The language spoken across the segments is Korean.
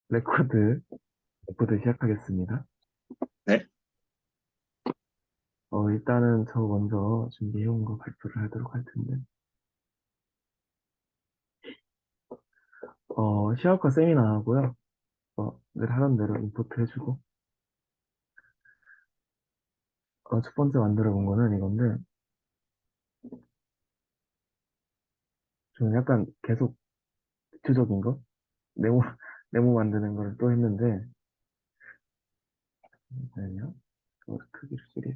레코드 시작하겠습니다. 네. 일단은 저 먼저 준비해온 거 발표를 하도록 할 텐데, 시합과 세미나 하고요. 늘 하던 대로 인포트 해주고, 첫 번째 만들어 본 거는 이건데, 저는 약간 계속 기초적인 거, 네모, 네모 만드는 걸 또 했는데, 잠시만요. 크기를 줄이.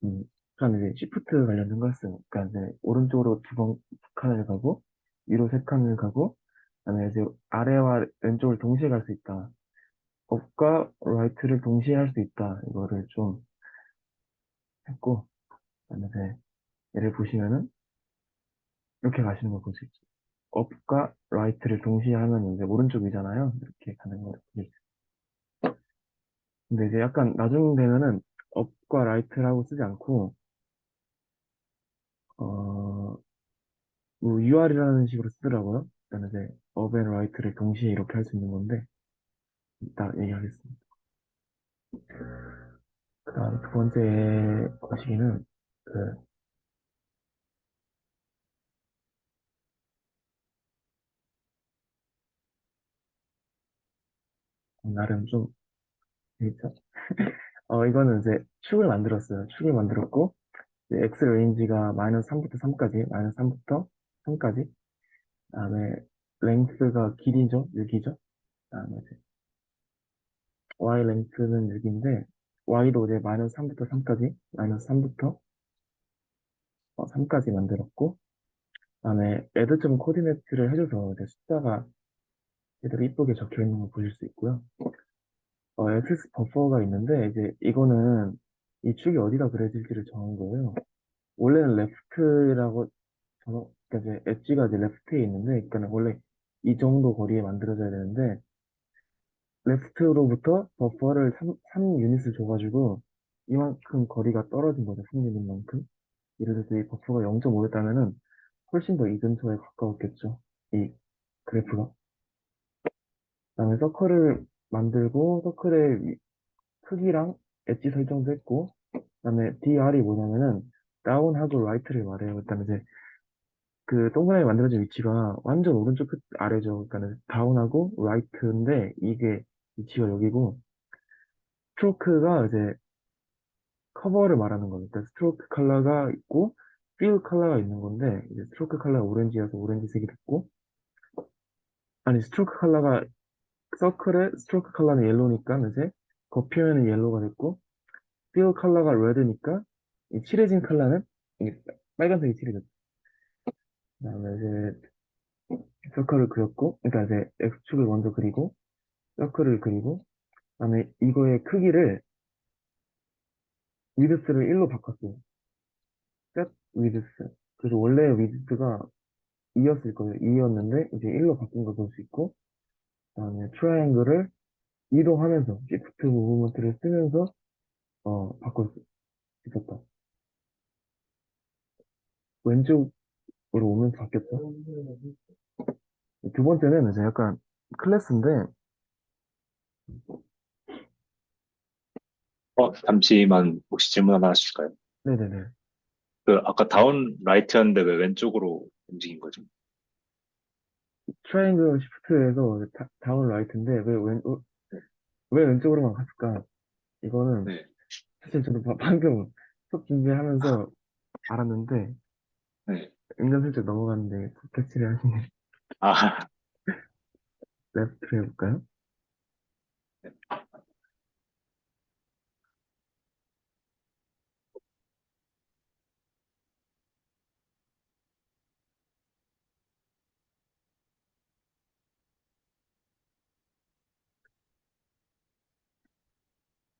음, 저는 이제 시프트 관련된 거였어요. 그러니까 이제 오른쪽으로 두 칸을 가고, 위로 세 칸을 가고, 그다음에 이제 아래와 왼쪽을 동시에 갈 수 있다. 업과 라이트를 동시에 할 수 있다. 이거를 좀 했고, 그다음에 이제 얘를 보시면은 이렇게 가시는 걸 볼 수 있죠. 업과 라이트를 동시에 하면 이제 오른쪽이잖아요. 이렇게 가는 걸 보실 수 있어요. 근데 이제 약간 나중 되면은 업과 라이트라고 쓰지 않고, 뭐 UR이라는 식으로 쓰더라고요. 그다음에 이제 업 앤 라이트를 동시에 이렇게 할 수 있는 건데, 이따 얘기하겠습니다. 그다음 두 번째 거시기는 그 나름 좀 재밌죠? 이거는 이제 축을 만들었어요. 축을 만들었고, 이제 X 레인지가 마이너스 3부터 3까지, 마이너스 3부터 3까지, 그다음에 랭스가 길이죠, 6이죠. 그다음에 이제 Y 랭스는 6인데, Y도 이제 마이너스 3부터 3까지, 마이너스 3부터 3까지 만들었고, 그다음에 애드점 코디네이트를 해줘서 이제 숫자가 제대로 이쁘게 적혀 있는 걸 보실 수 있고요. 액세스 버퍼가 있는데, 이제 이거는 이 축이 어디다 그려질지를 정한 거예요. 원래는 레프트라고 그러니까 이제 엣지가 이제 레프트에 있는데, 그러니까 원래 이 정도 거리에 만들어져야 되는데, 레프트로부터 버퍼를 3 유닛을 줘가지고, 이만큼 거리가 떨어진 거죠, 3 유닛만큼. 예를 들어서 이 버퍼가 0.5였다면은, 훨씬 더 이 근처에 가까웠겠죠, 이 그래프가. 그다음에 서클을 만들고, 서클의 크기랑 엣지 설정도 했고, 그다음에 DR이 뭐냐면은, 다운하고 라이트를 말해요. 일단 이제 그 동그라미 만들어진 위치가 완전 오른쪽 끝 아래죠. 그러니까 다운하고 라이트인데 이게 위치가 여기고 스트로크가 이제 커버를 말하는 겁니다. 그러니까 스트로크 컬러가 있고 필 컬러가 있는 건데 이제 스트로크 컬러가 오렌지여서 오렌지색이 됐고 아니 스트로크 컬러가 서클의 스트로크 컬러는 옐로우니까 이제 겉표면은 옐로우가 됐고 필 컬러가 레드니까 이 칠해진 컬러는 이게 빨간색이 칠해졌죠. 그다음에 이제 서클을 그렸고 그러니까 이제 X축을 먼저 그리고 서클을 그리고 그다음에 이거의 크기를 위드스를 1로 바꿨어요. 셋 위드스. 그래서 원래 위드스가 2였을 거예요. 2였는데 이제 1로 바뀐 걸 볼 수 있고 그다음에 트라이앵글을 이동하면서 시프트 무브먼트를 쓰면서 바꿀 수 있었다. 왼쪽으로 오면서 바뀌었죠. 두 번째는 이제 약간 클래스인데 잠시만 혹시 질문 하나 하실까요? 네네네. 그 아까 다운 라이트였는데 왜 왼쪽으로 움직인 거죠? 트라이앵글 시프트에서 다운 라이트인데 네. 왜 왼쪽으로만 갔을까? 이거는 네. 사실 저도 방금 수업 아, 준비하면서 알았는데 네. 은근슬쩍 넘어갔는데 캐치를 하시네. 아, 레프트로 해볼까요? 네.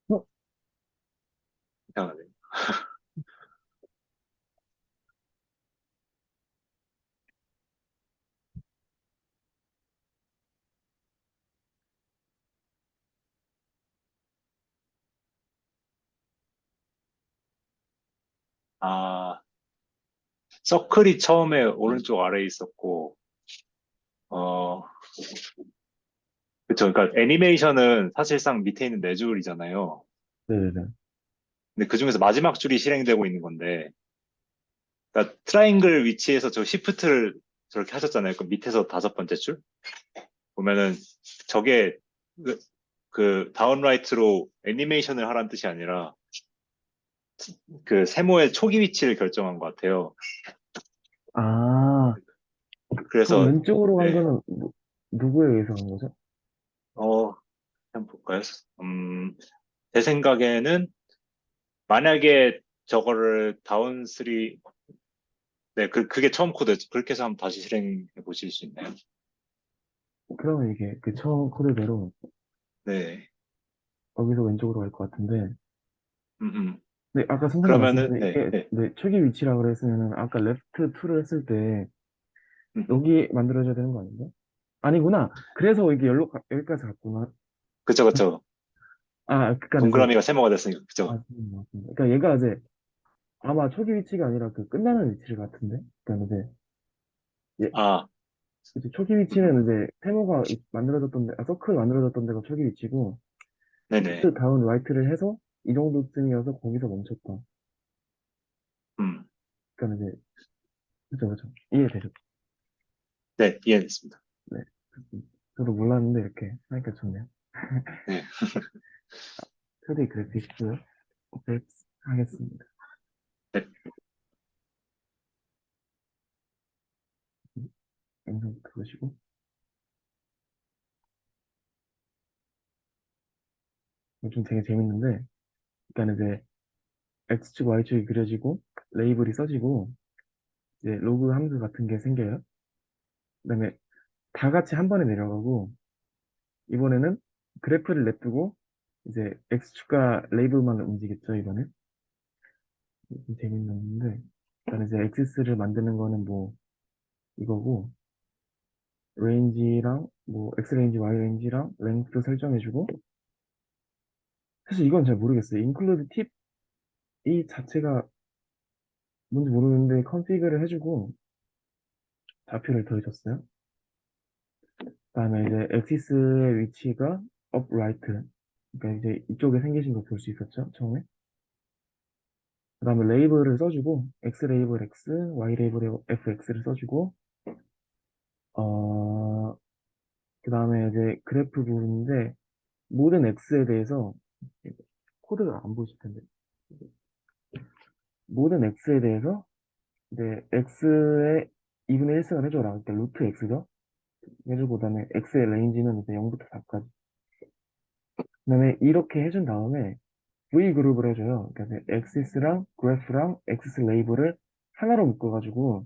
어? 이상하네. 아, 서클이 처음에 오른쪽 아래에 있었고, 어, 그쵸. 그러니까 애니메이션은 사실상 밑에 있는 네 줄이잖아요. 네네네. 근데 그 중에서 마지막 줄이 실행되고 있는 건데, 그러니까 트라이앵글 위치에서 저 시프트를 저렇게 하셨잖아요. 그 밑에서 다섯 번째 줄 보면은 저게 그, 그 다운라이트로 애니메이션을 하라는 뜻이 아니라 그 세모의 초기 위치를 결정한 것 같아요. 아, 그럼 그래서 왼쪽으로 간 네, 거는 누구에 의해서 간 거죠? 어, 한번 볼까요? 제 생각에는 만약에 저거를 다운 3, 네, 그게 처음 코드였죠. 그렇게 해서 한번 다시 실행해 보실 수 있나요? 그러면 이게 그 처음 코드대로 네, 거기서 왼쪽으로 갈 것 같은데, 음, 음. 네, 아까 선생님 그러면은, 말씀하신 네, 이게 네, 네, 초기 위치라 그랬으면은 아까 레프트 2를 했을 때 음. 여기 만들어져야 되는 거 아닌가? 아니구나. 그래서 이게 여기까지 갔구나. 그쵸, 그쵸. 아, 그니까 이제 동그라미가 세모가 됐으니까, 그쵸. 맞습니다, 맞습니다. 그러니까 얘가 이제 아마 초기 위치가 아니라 그 끝나는 위치를 같은데. 그러니까 이제 아, 이제 초기 음, 위치는 이제 세모가 만들어졌던 데, 서클 만들어졌던 데가 초기 위치고 네네, 시프트 다운 라이트를 해서 이 정도쯤이어서 거기서 멈췄다. 음, 그러니까 이제 그죠, 그죠. 이해되죠? 네, 이해됐습니다. 네. 좋습니다. 저도 몰랐는데 이렇게 하니까 좋네요. 네, 2D 그래픽스 오케이 하겠습니다. 네, 영상부터 보시고 이거 좀 되게 재밌는데 그러니까 이제 X축, Y축이 그려지고 레이블이 써지고 이제 로그 함수 같은 게 생겨요. 그다음에 다 같이 한 번에 내려가고 이번에는 그래프를 냅두고 이제 X축과 레이블만 움직였죠, 이번엔. 좀 재밌는데 일단 이제 엑시스를 만드는 거는 뭐 이거고 레인지랑 뭐 X 레인지, Y 레인지랑 랭스 설정해주고 사실 이건 잘 모르겠어요. 인클루드 팁 이 자체가 뭔지 모르는데 컨피그를 해주고 좌표를 더해줬어요. 그다음에 이제 엑시스의 위치가 upright. 그러니까 이제 이쪽에 생기신 거 볼 수 있었죠, 처음에. 그다음에 레이블을 써주고 x 레이블 x, y 레이블 fx를 써주고 그다음에 이제 그래프 부분인데 모든 x에 대해서 코드가 안 보이실 텐데 모든 x에 대해서 이제 x의 2분의 1승을 해줘라. 그러니까 루트 x죠. 해주고 그다음에 x의 레인지는 이제 0부터 4까지. 그다음에 이렇게 해준 다음에 V 그룹을 해줘요. 그러니까 엑시스랑 그래프랑 엑시스 레이블을 하나로 묶어가지고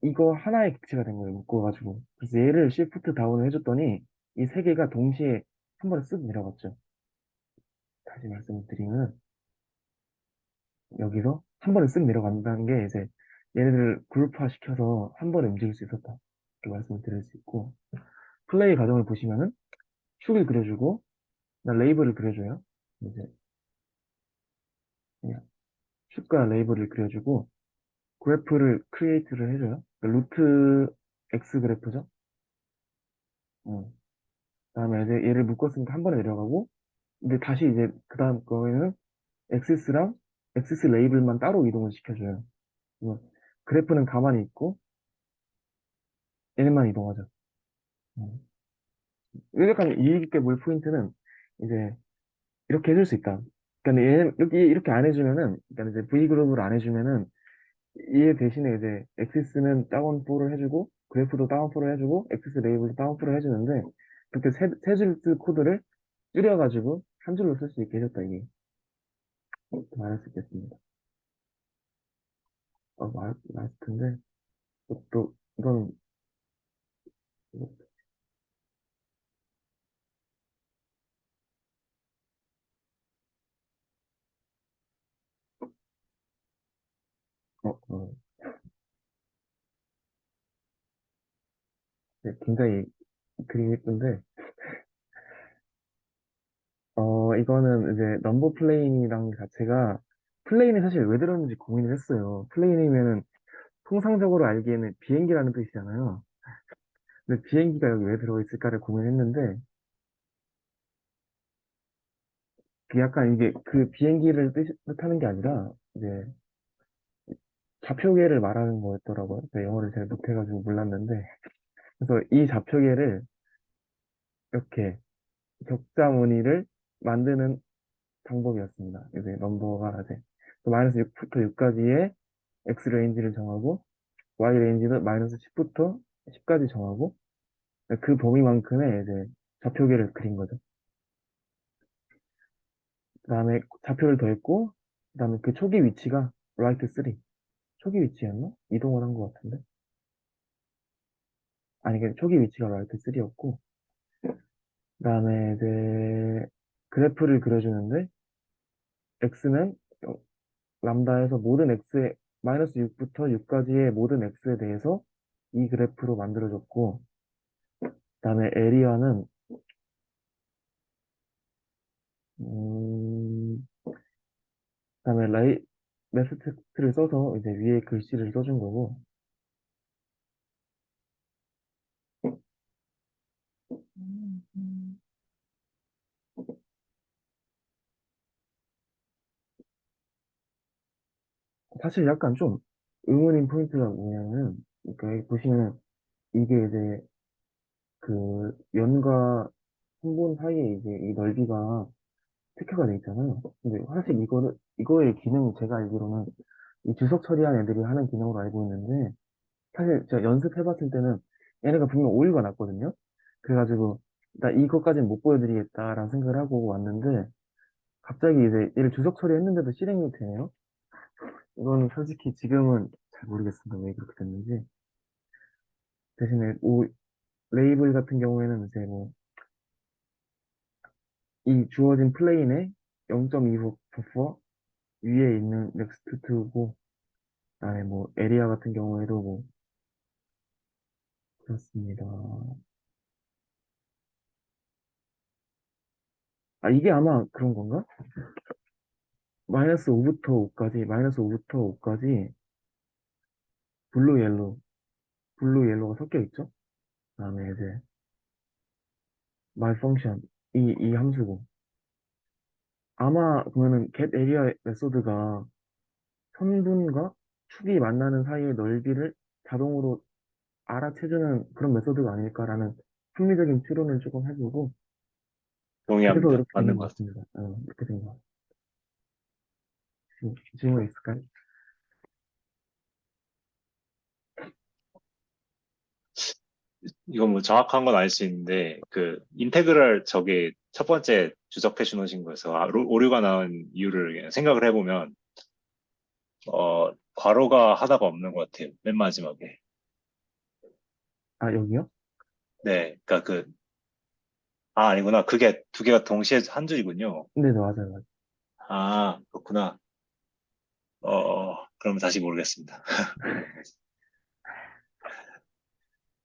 이거 하나의 객체가 된 거예요. 묶어가지고. 그래서 얘를 시프트 다운을 해줬더니 이 세 개가 동시에 한 번에 쓱 내려갔죠. 다시 말씀을 드리면 여기서 한 번에 쓱 내려간다는 게 이제 얘네들을 그룹화 시켜서 한 번에 움직일 수 있었다. 이렇게 말씀을 드릴 수 있고 플레이 과정을 보시면은 축을 그려주고 레이블을 그려줘요. 이제 그냥 축과 레이블을 그려주고 그래프를 크리에이트를 해줘요. 그러니까 루트 X 그래프죠. 그다음에 이제 얘를 묶었으니까 한 번에 내려가고, 근데 다시 이제 그 다음 거에는 엑시스랑 엑시스 레이블만 따로 이동을 시켜줘요. 그래서 그래프는 가만히 있고 얘네만 이동하죠. 음. 약간 이해 깊게 볼 포인트는 이제 이렇게 해줄 수 있다. 그러니까 얘 여기 이렇게 안 해주면은, 그러니까 이제 V 그룹을 안 해주면은 얘 대신에 이제 엑시스는 다운 4를 해주고 그래프도 다운 4를 해주고 엑시스 레이블도 다운 4를 해주는데 그렇게 세 줄수 코드를 줄여가지고 한 줄로 쓸 수 있게 해줬다 이게 말할 수 있겠습니다. 말할 텐데 또 이건 어, 어, 네, 굉장히 그림이 예쁜데 이거는 이제 넘버 플레인이랑 자체가 플레인이 사실 왜 들었는지 고민을 했어요. 플레인이면은 통상적으로 알기에는 비행기라는 뜻이잖아요. 근데 비행기가 여기 왜 들어있을까를 고민했는데, 그 약간 이게 그 비행기를 뜻하는 게 아니라, 이제 좌표계를 말하는 거였더라고요. 제가 영어를 잘 못해가지고 몰랐는데. 그래서 이 좌표계를 이렇게 격자 무늬를 만드는 방법이었습니다. 이제 넘버가 이제 마이너스 6부터 6까지의 x 레인지를 정하고, y 레인지도 마이너스 10부터 10까지 정하고, 그 범위만큼의 이제 좌표계를 그린 거죠. 그다음에 좌표를 더했고, 그다음에 그 초기 위치가 right 3. 초기 위치였나? 이동을 한 것 같은데. 아니, 그 초기 위치가 right 3였고, 그다음에 이제 그래프를 그려주는데, x는 람다에서 모든 x에 마이너스 6부터 6까지의 모든 x에 대해서 이 그래프로 만들어졌고, 그다음에 에리어는 그다음에 메스텍트를 써서 이제 위에 글씨를 써준 거고, 사실 약간 좀 의문인 포인트가 뭐냐면, 그러니까 여기 보시면 이게 이제 그 연과 성분 사이에 이제 이 넓이가 체크가 돼 있잖아요. 근데 사실 이거의 기능이 제가 알기로는 이 주석 처리한 애들이 하는 기능으로 알고 있는데, 사실 제가 연습해봤을 때는 얘네가 분명 오류가 났거든요. 그래가지고 나 이것까지는 못 보여드리겠다라는 생각을 하고 왔는데, 갑자기 이제 얘를 주석 처리했는데도 실행이 되네요. 이거는 솔직히 지금은 잘 모르겠습니다. 왜 그렇게 됐는지. 대신에 레이블 같은 경우에는 이제 뭐 이 주어진 플레인에 0.25 버퍼 위에 있는 넥스트 투고, 그다음에 뭐 에리아 같은 경우에도 뭐 그렇습니다. 아, 이게 아마 그런 건가? 마이너스 5부터 5까지 블루 옐로우 블루 옐로우가 섞여 있죠. 그다음에 이제 my function 이 함수고, 아마 그러면은 get area 메소드가 선분과 축이 만나는 사이의 넓이를 자동으로 알아채주는 그런 메소드가 아닐까라는 합리적인 추론을 조금 해보고, 그래서 동의합니다. 이렇게 된 맞는 것 것 같아요. 같습니다. 이렇게 된 것 같아요. 질문 있을까요? 이건 뭐 정확한 건 알 수 있는데, 그, 인테그랄 저게 첫 번째 주석해 주신 거에서 오류가 나온 이유를 그냥 생각을 해보면, 괄호가 하나가 없는 것 같아요. 맨 마지막에. 아, 여기요? 네, 그러니까 아니구나. 그게 두 개가 동시에 한 줄이군요. 네, 네, 맞아요, 맞아요. 아, 그렇구나. 그럼 다시 모르겠습니다.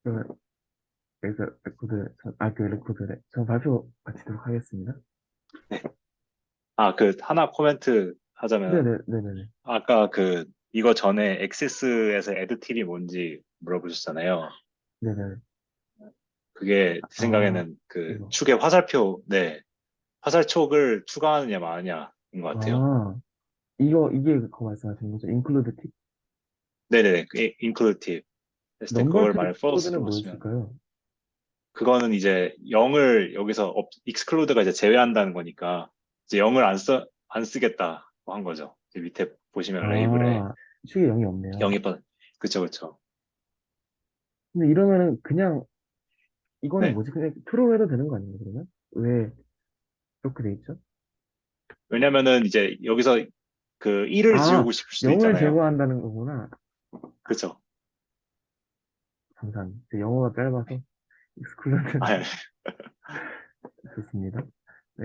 그러면 여기서 그 레코드래. 저 발표 마치도록 하겠습니다. 네. 그, 하나 코멘트 하자면, 네네, 네네네. 아까 이거 전에 엑세스에서 에드틸이 뭔지 물어보셨잖아요. 네네. 그게 제 아, 생각에는 그 이거. 축의 화살표, 네. 화살촉을 추가하느냐 마느냐인 것 같아요. 아, 이게 그거 말씀하시는 거죠? 인클루드 팁? 네네네. inclusive 했을 때 넘버 그걸 만약 타입 false로 코드는 맞추면, 뭐였을까요? 그거는 이제 0을 여기서 exclude가 이제 제외한다는 거니까, 이제 0을 안 쓰겠다고 한 거죠. 이제 밑에 보시면 레이블에 아, 축에 0이 없네요. 0이 그쵸, 그쵸. 근데 이러면은 그냥, 이거는 네. 뭐지? 그냥 트루 해도 되는 거 아닌가, 그러면? 왜 이렇게 돼 있죠? 왜냐면은 이제 여기서 그 1을 아, 지우고 싶을 수도 0을 있잖아요. 제거한다는 거구나. 그쵸. 감사합니다. 제 영어가 짧아서 익스클루드 아, 좋습니다. 네,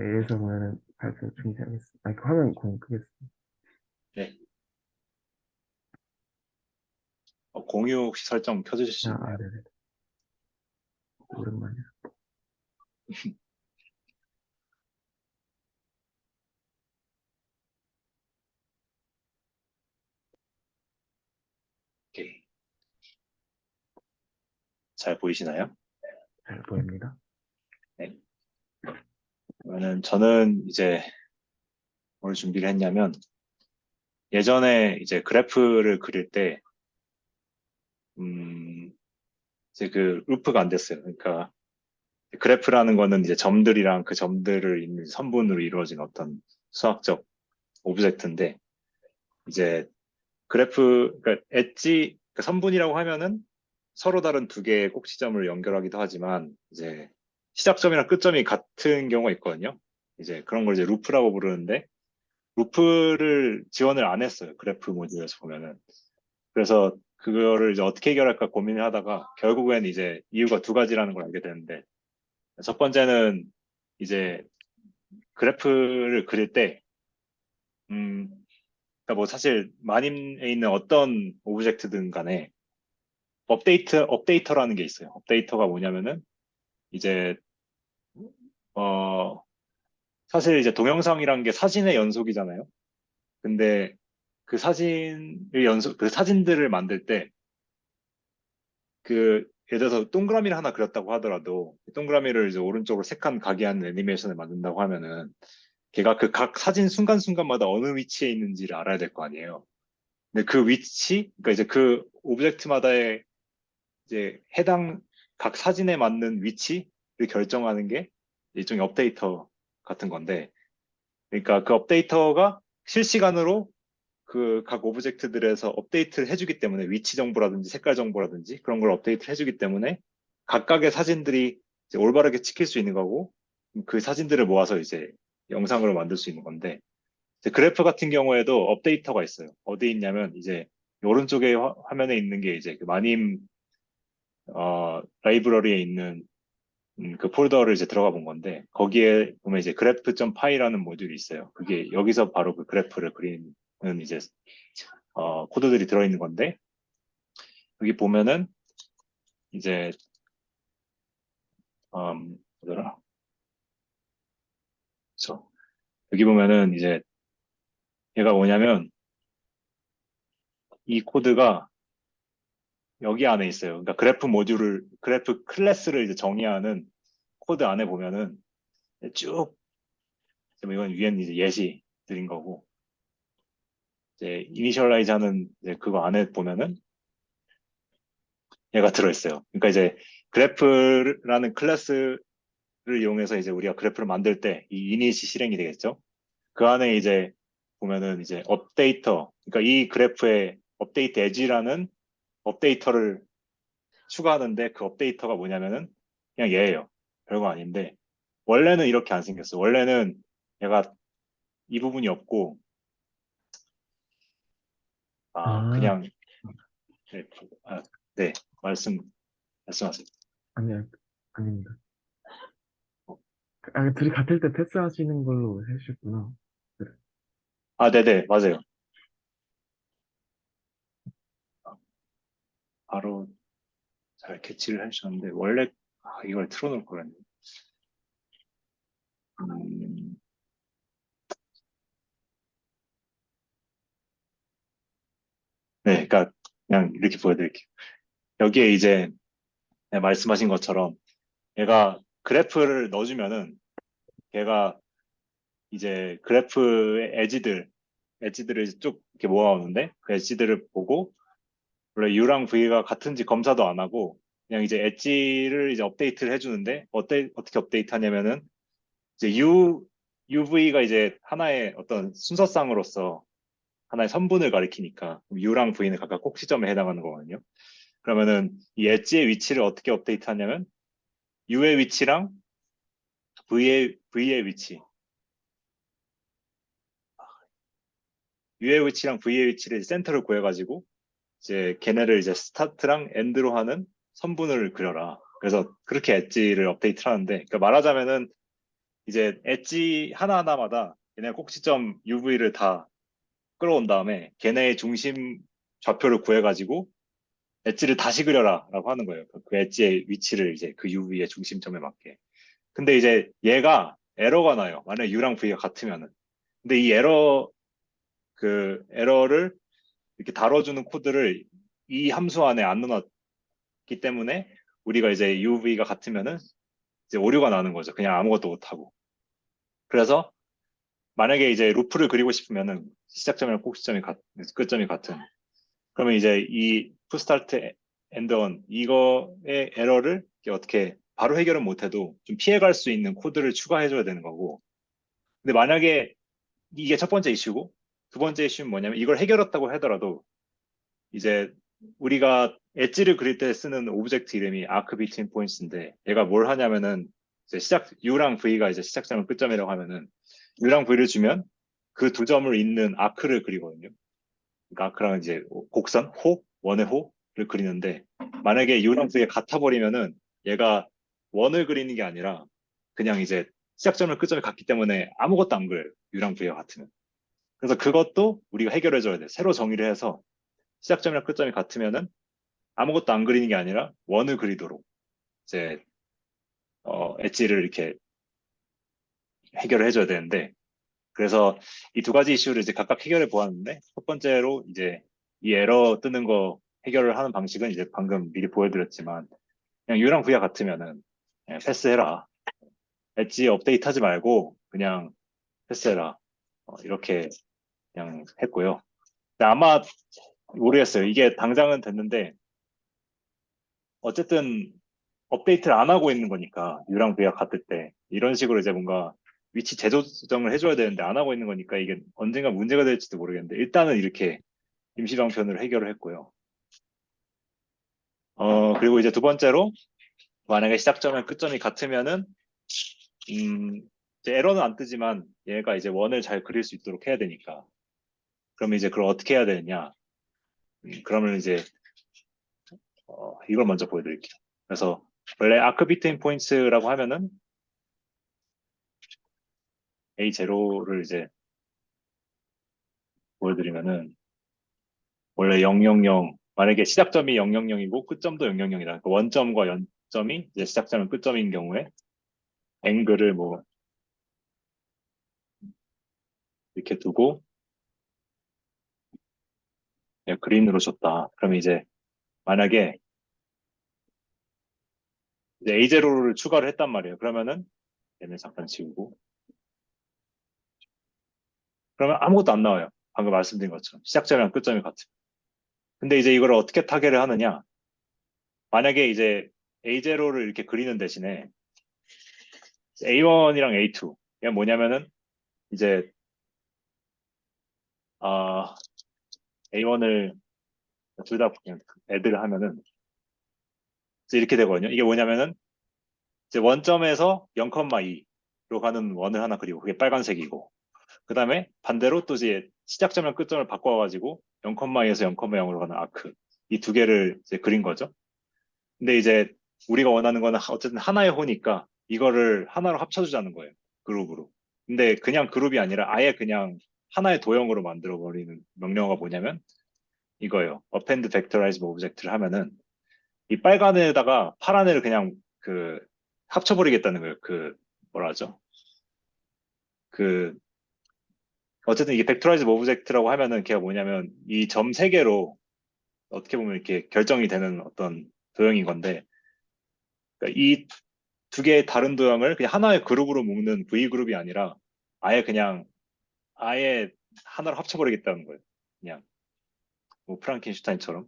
그래서 그러면은 발표 중지하겠습니다. 아, 그 화면 공유 끄겠습니다. 네. 공유 혹시 설정 켜주실 수 있나요? 네네. 오랜만이야. 잘 보이시나요? 잘 보입니다. 네. 그러면은 저는 이제 뭘 준비를 했냐면 예전에 이제 그래프를 그릴 때, 음, 이제 그 루프가 안 됐어요. 그러니까 그래프라는 거는 이제 점들이랑 그 점들을 있는 선분으로 이루어진 어떤 수학적 오브젝트인데 이제 그러니까 엣지, 그 선분이라고 하면은 서로 다른 두 개의 꼭지점을 연결하기도 하지만 이제 시작점이랑 끝점이 같은 경우가 있거든요. 이제 그런 걸 이제 루프라고 부르는데 루프를 지원을 안 했어요. 그래프 모듈에서 보면은. 그래서 그거를 이제 어떻게 해결할까 고민을 하다가 결국엔 이제 이유가 두 가지라는 걸 알게 되는데 첫 번째는 이제 그래프를 그릴 때 그러니까 뭐 사실 만임에 있는 어떤 오브젝트든 간에 업데이터라는 게 있어요. 업데이터가 뭐냐면은 이제 어 사실 이제 동영상이란 게 사진의 연속이잖아요. 근데 그 사진들을 만들 때 그 예를 들어서 동그라미를 하나 그렸다고 하더라도 동그라미를 이제 오른쪽으로 세 칸 가게 하는 애니메이션을 만든다고 하면은 걔가 그 각 사진 순간순간마다 어느 위치에 있는지를 알아야 될 거 아니에요. 근데 그 위치, 그러니까 이제 그 오브젝트마다의 이제 해당 각 사진에 맞는 위치를 결정하는 게 일종의 업데이터 같은 건데, 그러니까 그 업데이터가 실시간으로 그 각 오브젝트들에서 업데이트를 해주기 때문에 위치 정보라든지 색깔 정보라든지 그런 걸 업데이트를 해주기 때문에 각각의 사진들이 이제 올바르게 찍힐 수 있는 거고 그 사진들을 모아서 이제 영상으로 만들 수 있는 건데 이제 그래프 같은 경우에도 업데이터가 있어요. 어디 있냐면 이제 오른쪽에 화면에 있는 게 이제 그 마님 라이브러리에 있는 그 폴더를 이제 들어가 본 건데 거기에 보면 이제 graph.py라는 모듈이 있어요. 그게 여기서 바로 그 그래프를 그리는 이제 코드들이 들어있는 건데 여기 보면은 이제 뭐더라? 그쵸. 여기 보면은 이제 얘가 뭐냐면 이 코드가 여기 안에 있어요. 그러니까 그래프 클래스를 이제 정의하는 코드 안에 보면은 쭉 이건 위엔 이제 예시 드린 거고 이제 이니셜라이즈 하는 이제 그거 안에 보면은 얘가 들어있어요. 그러니까 이제 그래프라는 클래스를 이용해서 이제 우리가 그래프를 만들 때 이 이닛이 실행이 되겠죠. 그 안에 이제 보면은 이제 업데이터, 그러니까 이 그래프에 업데이트 에지라는 업데이터를 추가하는데 그 업데이터가 뭐냐면은 그냥 얘예요. 별거 아닌데 원래는 이렇게 안 생겼어요. 원래는 얘가 이 부분이 없고 아, 그냥 네, 네 말씀하세요. 아니요, 아닙니다. 아, 둘이 같을 때 패스하시는 걸로 해주셨구나. 그래. 네네 맞아요. 바로 잘 캐치를 해주셨는데 원래 이걸 틀어놓을 거였네. 음, 네, 그러니까 그냥 이렇게 보여드릴게요. 여기에 이제 말씀하신 것처럼 얘가 그래프를 넣어주면은 얘가 이제 그래프의 엣지들을 이제 쭉 이렇게 모아오는데 그 엣지들을 보고 원래 U랑 V가 같은지 검사도 안 하고 그냥 이제 엣지를 이제 업데이트를 해주는데 어떻게 업데이트 하냐면은 이제 UV가 이제 하나의 어떤 순서상으로서 하나의 선분을 가리키니까 U랑 V는 각각 꼭지점에 해당하는 거거든요. 그러면은 이 엣지의 위치를 어떻게 업데이트 하냐면 U의 위치랑 V의 위치, U의 위치랑 V의 위치를 센터를 구해가지고 이제 걔네를 이제 스타트랑 엔드로 하는 선분을 그려라. 그래서 그렇게 엣지를 업데이트를 하는데, 그러니까 말하자면은 이제 엣지 하나하나마다 걔네 꼭지점 UV를 다 끌어온 다음에 걔네의 중심 좌표를 구해가지고 엣지를 다시 그려라라고 하는 거예요. 그 엣지의 위치를 이제 그 UV의 중심점에 맞게. 근데 이제 얘가 에러가 나요. 만약에 U랑 V가 같으면은. 근데 이 에러를 이렇게 다뤄주는 코드를 이 함수 안에 안 넣어놨기 때문에 우리가 이제 UV가 같으면은 이제 오류가 나는 거죠. 그냥 아무것도 못하고. 그래서 만약에 이제 루프를 그리고 싶으면은 시작점이랑 끝점이 같은. 그러면 이제 이 푸스타트 엔드원 이거의 에러를 어떻게 바로 해결은 못해도 좀 피해갈 수 있는 코드를 추가해줘야 되는 거고. 근데 만약에 이게 첫 번째 이슈고 두 번째 이슈는 뭐냐면 이걸 해결했다고 하더라도 이제 우리가 엣지를 그릴 때 쓰는 오브젝트 이름이 아크 비트윈 포인트인데 얘가 뭘 하냐면은 이제 U랑 V가 이제 시작점을 끝점이라고 하면은 U랑 V를 주면 그 두 점을 잇는 아크를 그리거든요. 그러니까 아크랑 이제 곡선, 원의 호를 그리는데 만약에 U랑 V가 같아 버리면은 얘가 원을 그리는 게 아니라 그냥 이제 시작점을 끝점이 같기 때문에 아무것도 안 그려요. U랑 V가 같으면. 그래서 그것도 우리가 해결해 줘야 돼. 새로 정의를 해서 시작점이랑 끝점이 같으면은 아무것도 안 그리는 게 아니라 원을 그리도록 이제 엣지를 이렇게 해결을 해줘야 되는데 그래서 이 두 가지 이슈를 이제 각각 해결해 보았는데 첫 번째로 이제 이 에러 뜨는 거 해결을 하는 방식은 이제 방금 미리 보여드렸지만 그냥 U랑 V와 같으면은 그냥 패스해라. 엣지 업데이트하지 말고 그냥 패스해라. 이렇게 그냥 했고요. 근데 아마 모르겠어요. 이게 당장은 됐는데 어쨌든 업데이트를 안 하고 있는 거니까 U랑 V가 같을 때 이런 식으로 이제 뭔가 위치 재조정을 해줘야 되는데 안 하고 있는 거니까 이게 언젠가 문제가 될지도 모르겠는데 일단은 이렇게 임시방편으로 해결을 했고요. 그리고 이제 두 번째로 만약에 시작점과 끝점이 같으면은 이제 에러는 안 뜨지만 얘가 이제 원을 잘 그릴 수 있도록 해야 되니까 그러면 이제 그걸 어떻게 해야 되느냐? 그러면 이제 이걸 먼저 보여드릴게요. 그래서 원래 아크 비트인 포인트라고 하면은 A0를 이제 보여드리면은 원래 000 만약에 시작점이 000이고 끝점도 000이다. 그러니까 원점과 연점이 이제 시작점은 끝점인 경우에 앵글을 뭐 이렇게 두고 그린으로 줬다. 그러면 이제 만약에 이제 A0를 추가를 했단 말이에요. 그러면은 얘는 잠깐 지우고 그러면 아무것도 안 나와요. 방금 말씀드린 것처럼 시작점이랑 끝점이 같은. 근데 이제 이걸 어떻게 타겟을 하느냐? 만약에 이제 A0를 이렇게 그리는 대신에 A1이랑 A2 이게 뭐냐면은 이제 A1을 둘 다 그냥 애들 하면은 이제 이렇게 되거든요. 이게 뭐냐면은 이제 원점에서 0,2로 가는 원을 하나 그리고 그게 빨간색이고 그 다음에 반대로 또 이제 시작점이랑 끝점을 바꿔가지고 0,2에서 0,0으로 가는 아크 이 두 개를 이제 그린 거죠. 근데 이제 우리가 원하는 거는 어쨌든 하나의 호니까 이거를 하나로 합쳐주자는 거예요. 그룹으로. 근데 그냥 그룹이 아니라 아예 그냥 하나의 도형으로 만들어 버리는 명령어가 뭐냐면 이거예요. append vectorize object를 하면은 이 빨간 애에다가 파란 애를 그냥 그 합쳐버리겠다는 거예요. 그 뭐라 하죠? 그 어쨌든 이게 벡터라이즈 오브젝트라고 하면은 걔가 뭐냐면 이 점 세 개로 어떻게 보면 이렇게 결정이 되는 어떤 도형인 건데 그러니까 이 두 개의 다른 도형을 그냥 하나의 그룹으로 묶는 V 그룹이 아니라 아예 그냥 아예 하나로 합쳐버리겠다는 거예요. 그냥 뭐 프랑켄슈타인처럼.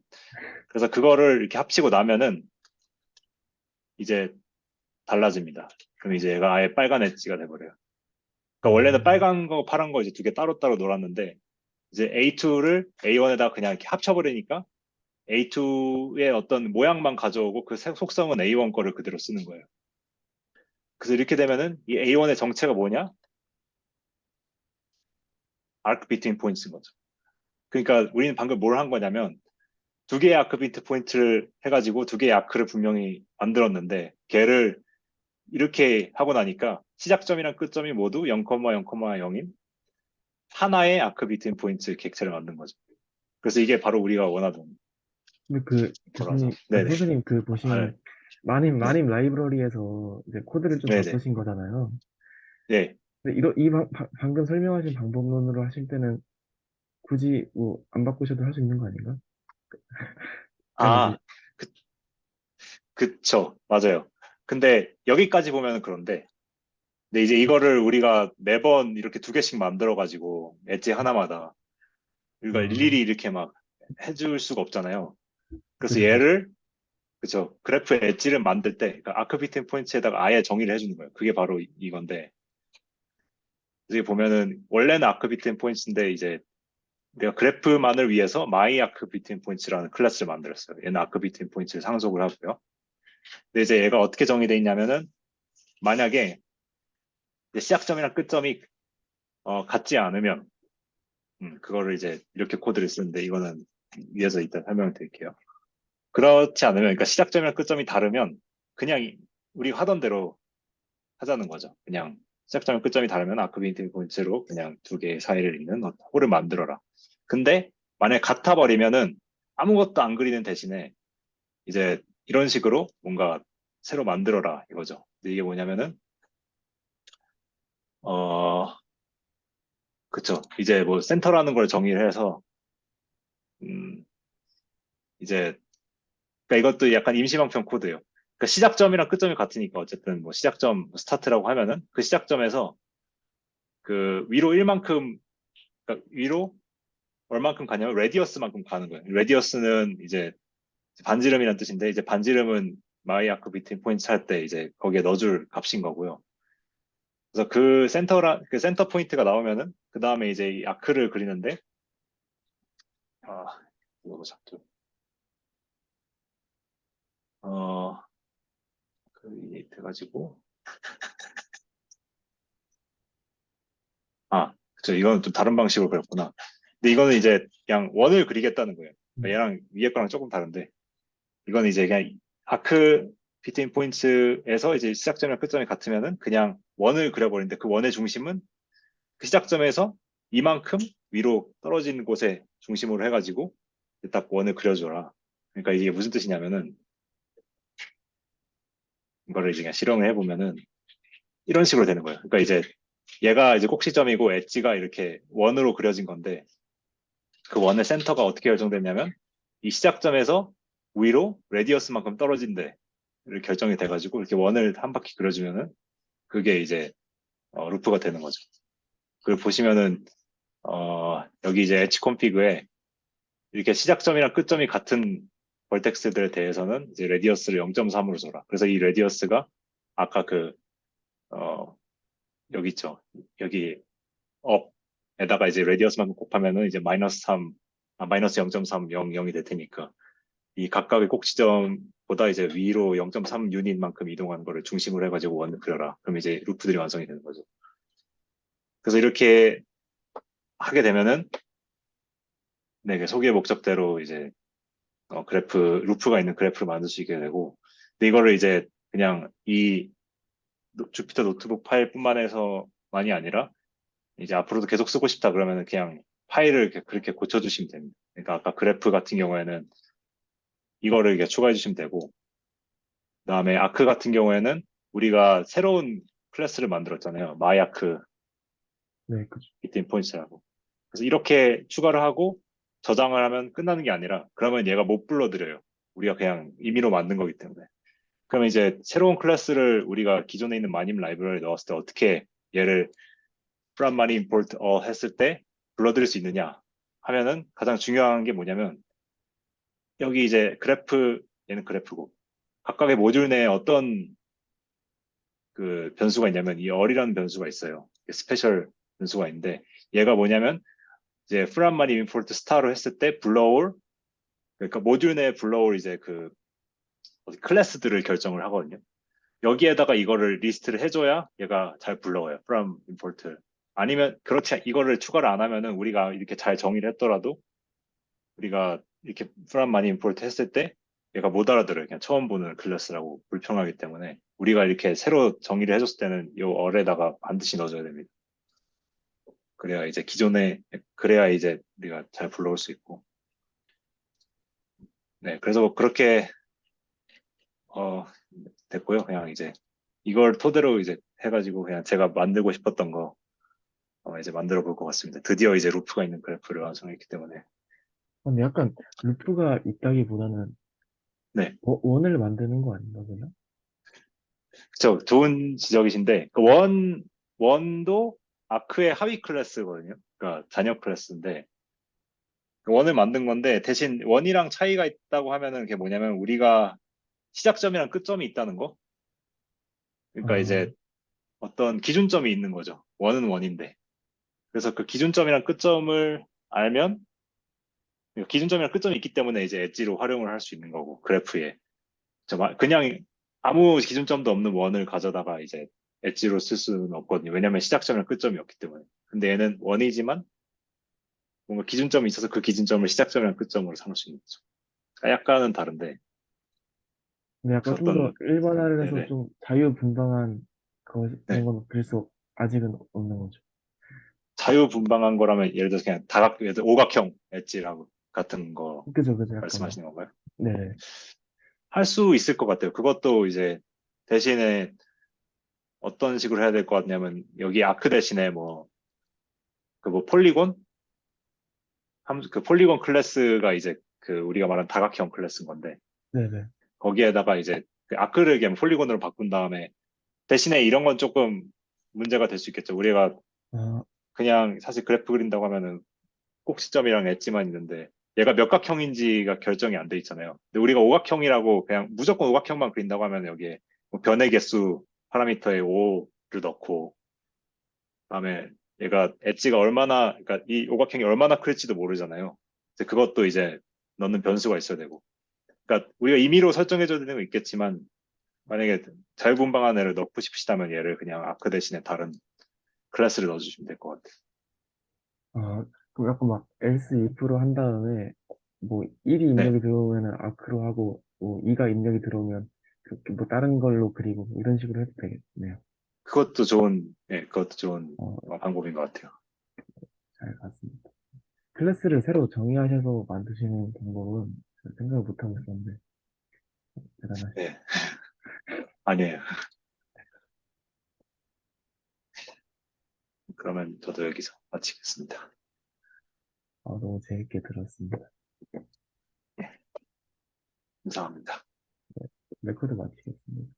그래서 그거를 이렇게 합치고 나면은 이제 달라집니다. 그럼 이제 얘가 아예 빨간 엣지가 돼버려요. 그러니까 원래는 음, 빨간 거, 파란 거 이제 두 개 따로따로 놀았는데 이제 A2를 A1에다 그냥 이렇게 합쳐버리니까 A2의 어떤 모양만 가져오고 그 속성은 A1 거를 그대로 쓰는 거예요. 그래서 이렇게 되면은 이 A1의 정체가 뭐냐? arc between points인 거죠. 그러니까 우리는 방금 뭘 한 거냐면 두 개의 아크 비트 포인트를 해가지고 두 개의 아크를 분명히 만들었는데 걔를 이렇게 하고 나니까 시작점이랑 끝점이 모두 0,0,0인 하나의 아크 비트인 포인트 객체를 만든 거죠. 그래서 이게 바로 우리가 원하던 근데 그 거라서. 교수님, 아, 네네. 선생님 그 아, 네. 보시면 마님, 네. 마님 라이브러리에서 이제 코드를 좀 네네. 바꾸신 거잖아요. 네. 근데 방금 설명하신 방법론으로 하실 때는 굳이 뭐 안 바꾸셔도 할 수 있는 거 아닌가? 아니지. 아, 그, 그쵸. 맞아요. 근데 여기까지 보면 그런데, 근데 이제 이거를 우리가 매번 이렇게 두 개씩 만들어가지고, 엣지 하나마다, 우리가 아, 일일이 이렇게 막 해줄 수가 없잖아요. 그래서 그죠, 그죠. 얘를, 그쵸. 그래프 엣지를 만들 때, 그러니까 아크비팅 포인트에다가 아예 정의를 해주는 거예요. 그게 바로 이건데, 여기 보면은, 원래는 아크비팅 포인트인데, 이제 우리가 그래프만을 위해서 마이 아크비팅 포인트라는 클래스를 만들었어요. 얘는 아크비팅 포인트를 상속을 하고요. 근데 이제 얘가 어떻게 정의되어 있냐면은, 만약에 이제 시작점이랑 끝점이 같지 않으면 그거를 이제 이렇게 코드를 쓰는데 이거는 위에서 일단 설명을 드릴게요. 그렇지 않으면 그러니까 시작점이랑 끝점이 다르면 그냥 우리가 하던 대로 하자는 거죠. 그냥 시작점이랑 끝점이 다르면 아크비티 포인트로 그냥 두 개의 사이를 잇는 홀을 만들어라. 근데 만약에 같아 버리면은 아무것도 안 그리는 대신에 이제 이런 식으로 뭔가 새로 만들어라 이거죠. 근데 이게 뭐냐면은 어 그쵸. 이제 뭐 센터라는 걸 정의를 해서 음 이제 그러니까 이것도 약간 임시방편 코드예요. 그러니까 시작점이랑 끝점이 같으니까 어쨌든 뭐 시작점 스타트라고 하면은 그 시작점에서 그 위로 1만큼 그러니까 위로 얼만큼 가냐면 레디어스만큼 가는 거예요. 레디어스는 이제 반지름이라는 뜻인데 이제 반지름은 마이 아크 비트윈 포인트 할 때 이제 거기에 넣어줄 값인 거고요. 그래서 그 센터 포인트가 나오면은 그 다음에 이제 이 아크를 그리는데 아 이거 보자. 어 크리에이트 해가지고 그쵸. 이거는 좀 다른 방식으로 그렸구나. 근데 이거는 이제 그냥 원을 그리겠다는 거예요. 음. 그러니까 얘랑 위에 거랑 조금 다른데, 이거는 이제 그냥 아크 피팅 포인트에서 이제 시작점이랑 끝점이 같으면은 그냥 원을 그려버리는데 그 원의 중심은 그 시작점에서 이만큼 위로 떨어진 곳에 중심으로 해가지고 딱 원을 그려줘라. 그러니까 이게 무슨 뜻이냐면은 이거를 이제 그냥 실행을 해보면은 이런 식으로 되는 거예요. 그러니까 이제 얘가 이제 꼭지점이고 엣지가 이렇게 원으로 그려진 건데 그 원의 센터가 어떻게 결정됐냐면 이 시작점에서 위로 레디어스만큼 떨어진 데를 결정이 돼가지고 이렇게 원을 한 바퀴 그려주면은 그게 이제 루프가 되는 거죠. 그걸 보시면은 여기 이제 엣지 콘피그에 이렇게 시작점이랑 끝점이 같은 벌텍스들에 대해서는 이제 레디어스를 0.3으로 줘라. 그래서 이 레디어스가 아까 어, 여기 있죠. 여기 업에다가 이제 레디어스만큼 곱하면은 이제 마이너스 0.3, 0, 0이 될 테니까 이 각각의 꼭지점보다 이제 위로 0.3 유닛만큼 이동하는 거를 중심으로 해가지고 원을 그려라. 그럼 이제 루프들이 완성이 되는 거죠. 그래서 이렇게 하게 되면은 네, 그 소기의 목적대로 이제 루프가 있는 그래프를 만들 수 있게 되고, 근데 이거를 이제 그냥 이 주피터 노트북 파일뿐만 해서만이 아니라 이제 앞으로도 계속 쓰고 싶다 그러면은 그냥 파일을 그렇게 고쳐주시면 됩니다. 그러니까 아까 그래프 같은 경우에는 이거를 이렇게 추가해 주시면 되고, 그다음에 아크 같은 경우에는 우리가 새로운 클래스를 만들었잖아요. 마이아크 네, 그죠. 비트인 포인트라고. 그래서 이렇게 추가를 하고 저장을 하면 끝나는 게 아니라 그러면 얘가 못 불러들여요. 우리가 그냥 임의로 만든 거기 때문에. 그러면 이제 새로운 클래스를 우리가 기존에 있는 마님 라이브러리에 넣었을 때 어떻게 얘를 from 마님 import 했을 때 불러들일 수 있느냐 하면은 가장 중요한 게 뭐냐면 여기 이제 얘는 그래프고 각각의 모듈 내에 어떤 그 변수가 있냐면 이 어리라는 변수가 있어요. 스페셜 변수가 있는데 얘가 뭐냐면 이제 from 마님 import star로 했을 때 불러올 그러니까 모듈 내에 불러올 이제 그 클래스들을 결정을 하거든요. 여기에다가 이거를 리스트를 해줘야 얘가 잘 불러와요. from import. 아니면 그렇지 이거를 추가를 안 하면은 우리가 이렇게 잘 정의를 했더라도 우리가 이렇게 from 많이 import 했을 때 얘가 못 알아들어요. 그냥 처음 보는 클래스라고 불평하기 때문에 우리가 이렇게 새로 정의를 해줬을 때는 이 어에다가 반드시 넣어줘야 됩니다. 그래야 이제 그래야 이제 우리가 잘 불러올 수 있고. 네, 그래서 그렇게 어 됐고요. 그냥 이제 이걸 토대로 이제 해가지고 그냥 제가 만들고 싶었던 거 이제 만들어 볼 것 같습니다. 드디어 이제 루프가 있는 그래프를 완성했기 때문에. 근데 약간 루프가 있다기보다는 네. 원을 만드는 거 아닌가, 그냥? 저 좋은 지적이신데 그 원도 아크의 하위 클래스거든요. 그러니까 잔여 클래스인데 그 원을 만든 건데 대신 원이랑 차이가 있다고 하면은 그게 뭐냐면 우리가 시작점이랑 끝점이 있다는 거. 그러니까 아, 이제 어떤 기준점이 있는 거죠. 원은 원인데. 그래서 그 기준점이랑 끝점을 알면 그러니까 기준점이랑 끝점이 있기 때문에 이제 엣지로 활용을 할 수 있는 거고 그래프에 그냥 아무 기준점도 없는 원을 가져다가 이제 엣지로 쓸 수는 없거든요. 왜냐면 시작점이랑 끝점이 없기 때문에. 근데 얘는 원이지만 뭔가 기준점이 있어서 그 기준점을 시작점이랑 끝점으로 삼을 수 있는 거죠. 그러니까 약간은 다른데 근데 그 약간 좀 더 어떤 일반화를 해서 네네 좀 자유분방한 그런 네 건 그릴 수 아직은 없는 거죠. 자유분방한 거라면 예를 들어서 그냥 예를 들어 오각형 엣지라고 같은 거 그죠, 그죠. 약간 뭐. 말씀하시는 건가요? 네, 할 수 있을 것 같아요. 그것도 이제 대신에 어떤 식으로 해야 될 것 같냐면 여기 아크 대신에 뭐 그 뭐 폴리곤 그 폴리곤 클래스가 이제 그 우리가 말한 다각형 클래스인 건데 네네. 거기에다가 이제 그 아크를 그냥 폴리곤으로 바꾼 다음에 대신에 이런 건 조금 문제가 될 수 있겠죠. 우리가 아, 그냥 사실 그래프 그린다고 하면은 꼭 시점이랑 엣지만 있는데 얘가 몇 각형인지가 결정이 안 돼 있잖아요. 근데 우리가 오각형이라고 그냥 무조건 오각형만 그린다고 하면 여기에 뭐 변의 개수 파라미터에 5를 넣고 그다음에 얘가 엣지가 얼마나 그러니까 이 오각형이 얼마나 클지도 모르잖아요. 그래서 그것도 이제 넣는 변수가 있어야 되고. 그러니까 우리가 임의로 설정해줘야 되는 거 있겠지만 만약에 자유분방한 애를 넣고 싶으시다면 얘를 그냥 아크 대신에 다른 클래스를 넣어주시면 될 것 같아요. 아, 그럼 약간 막 else if로 한 다음에 뭐 1이 네, 입력이 들어오면은 아크로 하고 뭐 2가 입력이 들어오면 그렇게 뭐 다른 걸로 그리고 뭐 이런 식으로 해도 되겠네요. 그것도 좋은 어, 방법인 것 같아요. 잘 봤습니다. 클래스를 새로 정의하셔서 만드시는 방법은 생각을 못 하고 있었는데 대단하시죠. 네, 아니에요. 그러면 저도 여기서 마치겠습니다. 너무 재밌게 들었습니다. 감사합니다. 레코드 마치겠습니다.